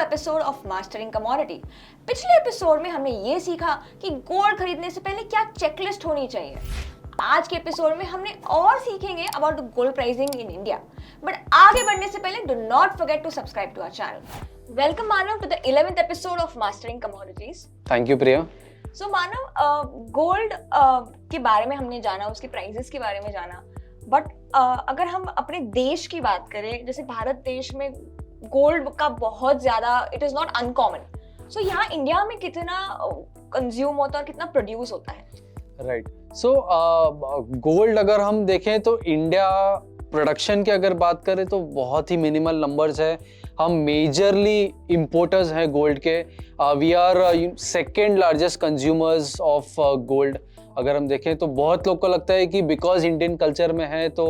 Episode of mastering commodity. पिछले episode में हमने ये सीखा कि गोल्ड खरीदने से पहले क्या चेकलिस्ट होनी चाहिए। आज के एपिसोड में हमने और सीखेंगे about gold pricing in India. But आगे बढ़ने से पहले do not forget to subscribe to our channel. Welcome Manav to the 11th episode of mastering commodities. Thank you Priya. So Manav, gold के बारे में हमने जाना, उसके प्राइसेस के बारे में जाना, बट अगर हम अपने देश की बात करें, जैसे भारत देश में गोल्ड का बहुत ज्यादा इट इज नॉट अनकॉमन। सो यहाँ इंडिया में कितना कंज्यूम होता है और कितना प्रोड्यूस होता है? राइट, सो गोल्ड अगर हम देखें तो इंडिया प्रोडक्शन की अगर बात करें तो बहुत ही मिनिमल नंबर्स है। हम मेजरली इम्पोर्टर्स हैं गोल्ड के। We are second largest consumers of gold. अगर हम देखें तो बहुत लोग को लगता है कि बिकॉज इंडियन कल्चर में है तो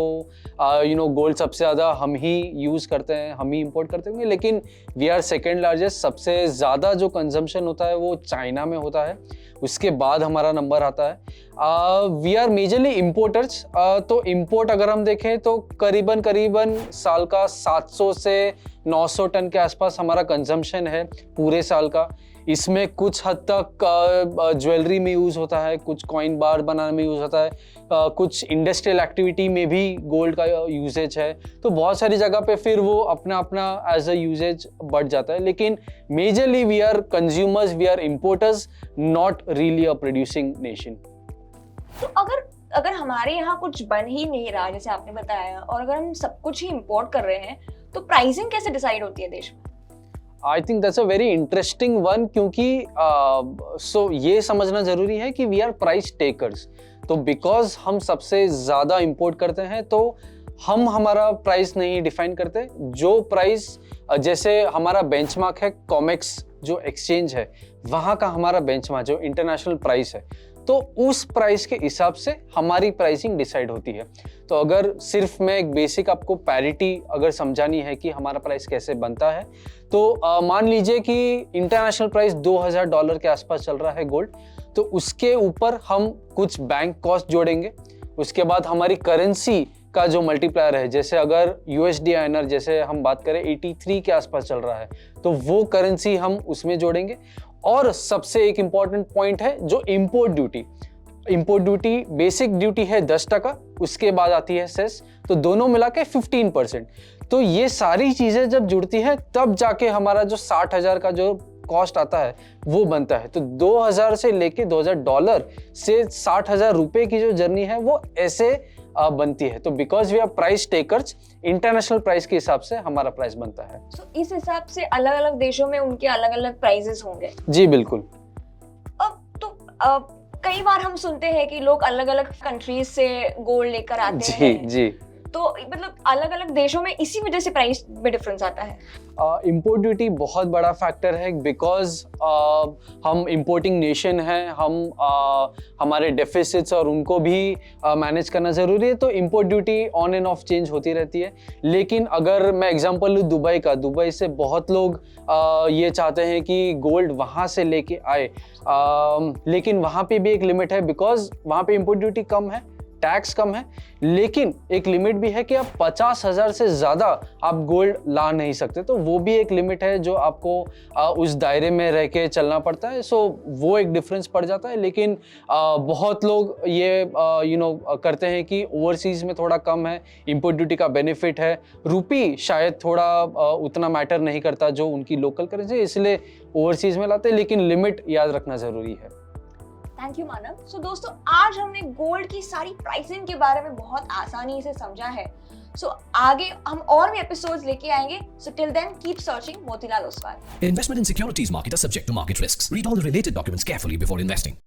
गोल्ड सबसे ज़्यादा हम ही यूज़ करते हैं, हम ही इंपोर्ट करते होंगे, लेकिन वी आर सेकेंड लार्जेस्ट। सबसे ज़्यादा जो कंजम्पशन होता है वो चाइना में होता है, उसके बाद हमारा नंबर आता है। We are majorly importers. तो इम्पोर्ट अगर हम देखें तो करीबन साल का 700 से 900 टन के आसपास हमारा कंजम्पशन है पूरे साल का। इसमें कुछ हद तक ज्वेलरी में यूज़ होता है, कुछ कॉइन बार बनाने में यूज़ होता है, कुछ इंडस्ट्रियल एक्टिविटी में भी गोल्ड का यूजेज है। तो बहुत सारी जगह पे फिर वो अपना एज अ यूजेज बढ़ जाता है, लेकिन majorly we are consumers, we are importers, not really a producing nation. तो अगर हमारे यहाँ कुछ बन ही नहीं रहा जैसे आपने बताया, और अगर हम सब कुछ ही इंपोर्ट कर रहे हैं, तो प्राइसिंग कैसे डिसाइड होती है देश में? I think that's a very interesting one, क्योंकि ये समझना जरूरी है कि वी आर प्राइस टेकर्स। तो बिकॉज हम सबसे ज़्यादा इंपोर्ट करते हैं तो हम हमारा प्राइस नहीं डिफाइन करते। जो प्राइस, जैसे हमारा बेंचमार्क है कॉमेक्स जो एक्सचेंज है, वहाँ का हमारा बेंचमार्क जो इंटरनेशनल प्राइस है, तो उस प्राइस के हिसाब से हमारी प्राइसिंग डिसाइड होती है। तो अगर सिर्फ मैं एक बेसिक आपको पैरिटी अगर समझानी है कि हमारा प्राइस कैसे बनता है, तो मान लीजिए कि इंटरनेशनल प्राइस $2000 के आसपास चल रहा है गोल्ड, तो उसके ऊपर हम कुछ बैंक कॉस्ट जोड़ेंगे। उसके बाद हमारी करेंसी का जो मल्टीप्लायर है, जैसे अगर USD INR जैसे हम बात करें 83 के आसपास चल रहा है, तो वो करेंसी हम उसमें जोड़ेंगे। और सबसे एक इम्पॉर्टेंट पॉइंट है जो import duty. Import duty basic duty है 10%, उसके बाद आती है सेस, तो दोनों मिला के 15%। तो ये सारी चीज़ें जब जुड़ती है तब जाके हमारा जो 60,000 का जो कॉस्ट आता है वो बनता है। तो 2000 से लेके $2000 से 60,000 रुपए की जो जर्नी है वो ऐसे बनती है। तो because we are price takers, international price के हिसाब से हमारा प्राइस बनता है। So, इस हिसाब से अलग अलग देशों में उनके अलग अलग प्राइसेस होंगे। जी बिल्कुल। अब कई बार हम सुनते हैं कि लोग अलग अलग कंट्रीज से गोल्ड लेकर आते हैं। जी, तो मतलब अलग अलग देशों में इसी वजह से प्राइस में डिफरेंस आता है। इम्पोर्ट ड्यूटी बहुत बड़ा फैक्टर है, बिकॉज हम इम्पोर्टिंग नेशन हैं, हमारे डेफिसिट्स और उनको भी मैनेज करना ज़रूरी है। तो import duty on end of change होती रहती है। लेकिन अगर मैं एग्जांपल लूँ दुबई का, दुबई से बहुत लोग ये चाहते हैं कि गोल्ड वहाँ से लेके आए, लेकिन वहाँ पे भी एक लिमिट है, बिकॉज वहाँ पे इम्पोर्ट ड्यूटी कम है, टैक्स कम है, लेकिन एक लिमिट भी है कि आप 50,000 से ज़्यादा आप गोल्ड ला नहीं सकते। तो वो भी एक लिमिट है जो आपको उस दायरे में रह के चलना पड़ता है। सो वो एक डिफरेंस पड़ जाता है। लेकिन बहुत लोग ये करते हैं कि ओवरसीज़ में थोड़ा कम है, इम्पोर्ट ड्यूटी का बेनिफिट है, रुपी शायद थोड़ा उतना मैटर नहीं करता जो उनकी लोकल करेंसी, इसलिए ओवरसीज़ में लाते हैं, लेकिन लिमिट याद रखना ज़रूरी है। थैंक यू मानव। सो दोस्तों, आज हमने गोल्ड की सारी प्राइसिंग के बारे में बहुत आसानी से समझा है। सो आगे हम और भी एपिसोड्स लेके आएंगे। So till then keep searching Motilal Oswal. Investment in securities market are subject to market risks. Read all the related documents carefully before investing.